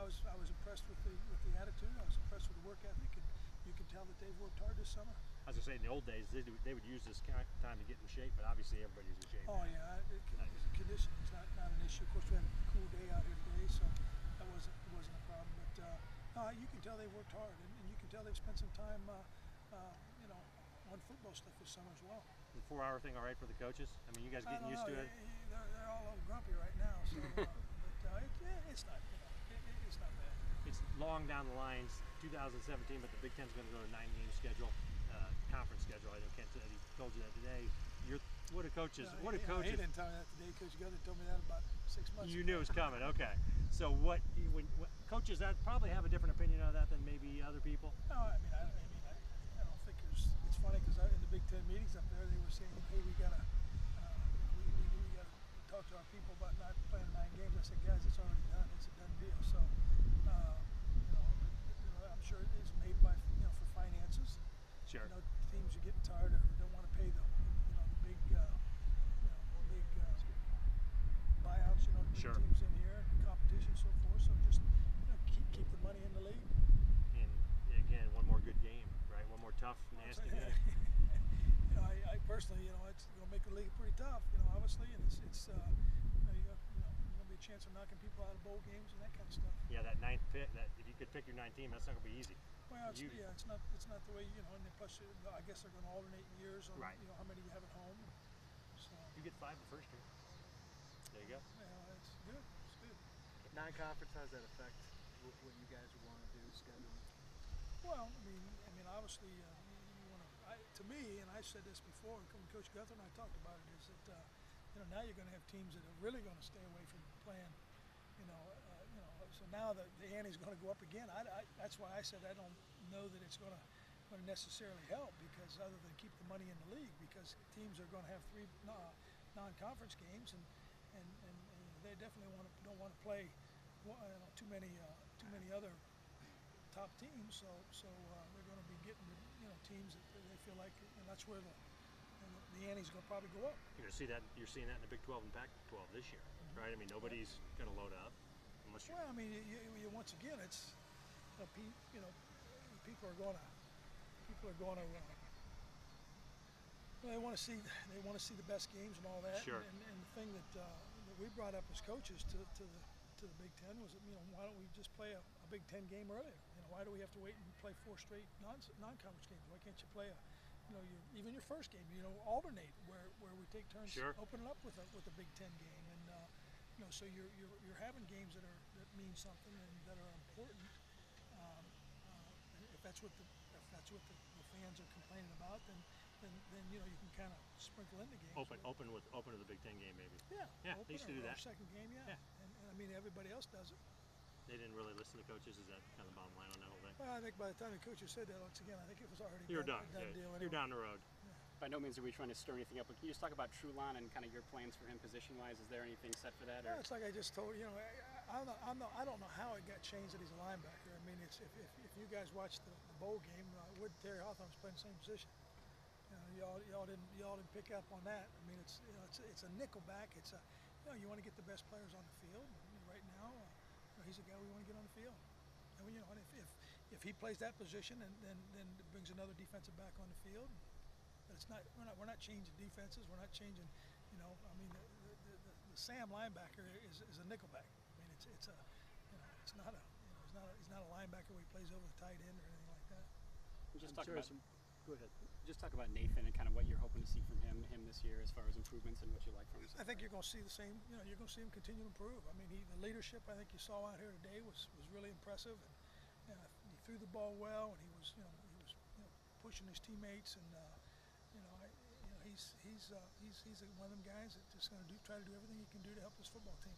was impressed with the attitude. I was impressed with the work ethic, and you can tell that they've worked hard this summer. I was gonna say, in the old days, they would use this time to get in shape, but obviously everybody's in shape. Oh yeah, conditioning is not an issue. Of course, we had a cool day out here today, so that wasn't a problem. But you can tell they worked hard, and you can tell they've spent some time, you know, on football stuff this summer as well. The 4-hour thing all right for the coaches? I mean, you guys getting used to it? They're all a little grumpy right now, so it's not, it's not bad. It's long down the lines, 2017, but the Big Ten's going to go to a 9-game schedule, conference schedule. I know Kent told you that today. What are coaches? He didn't tell me that today. Coach Guthrie told me that about 6 months ago. You knew it was coming. Okay. So when coaches that probably have a different opinion of that than maybe other people? No, I don't think it's funny because in the Big Ten meetings up there, they were saying, hey, we gotta talk to our people about not playing 9 games. I said, guys, it's already done. It's a done deal. So, I'm sure it's made by for finances. Sure. Teams are getting tired or don't want to pay the big buyouts. Sure. Teams in here and the competition and so forth. So just keep the money in the league. And again, one more good game, right? One more tough, nasty game. I personally, it's going to make the league pretty tough. Obviously, and it's you got going to be a chance of knocking people out of bowl games and that kind of stuff. Yeah, that 9th pick. That if you could pick your 9th team, that's not going to be easy. Well, it's not the way and then plus I guess they're going to alternate years on right. How many you have at home. So you get 5 the first year. There you go. Yeah, it's good. It's good. Non-conference, how does that affect what you guys would want to do scheduling? Well, I mean, obviously, you want to. To me, and I said this before, when Coach Guthrie and I talked about it, is that now you're going to have teams that are really going to stay away from playing. So now the ante's going to go up again. That's why I said I don't know that it's going to necessarily help, because other than keep the money in the league, because teams are going to have 3 non-conference games, and they definitely don't want to play too many other top teams. So they're going to be getting teams that they feel like, and that's where the ante's going to probably go up. You're going to see that. You're seeing that in the Big 12 and Pac-12 this year, right? I mean, nobody's going to load up. Well, I mean, you once again, it's people are going to they want to see the best games and all that. Sure. And the thing that we brought up as coaches to the Big Ten was that, why don't we just play a Big Ten game earlier? Why do we have to wait and play 4 straight non-conference games? Why can't you play even your first game? Alternate where we take turns. Sure. Open it up with a Big Ten game, and so you're having games that mean something and that are important. If that's what the fans are complaining about, then you can kind of sprinkle in the games. Open to the Big Ten game, maybe. Yeah. They used to do that. Second game, yeah. And I mean, everybody else does it. They didn't really listen to coaches. Is that kind of the bottom line on that whole thing? Well, I think by the time the coaches said that, once again, I think it was already You're done. done. Deal anyway. You're down the road. Yeah. By no means are we trying to stir anything up, but can you just talk about Trulon and kind of your plans for him position-wise? Is there anything set for that? Or? Well, it's like I just told you. I don't know how it got changed that he's a linebacker. I mean, if you guys watched the bowl game, Terry Hawthorne was playing the same position. Y'all didn't pick up on that. I mean, it's a nickelback. It's you want to get the best players on the field. And right now, he's a guy we want to get on the field. And and if he plays that position, then it brings another defensive back on the field. But we're not changing defenses. We're not changing. I mean, the Sam linebacker is a nickelback. I mean, he's not a linebacker where he plays over the tight end or anything like that. Go ahead. Just talk about Nathan and kind of what you're hoping to see from him this year as far as improvements and what you like from him. I think you're going to see the same. You're going to see him continue to improve. I mean, the leadership I think you saw out here today was really impressive, and he threw the ball well, and he was pushing his teammates, and he's one of them guys that's just going to try to do everything he can do to help his football team.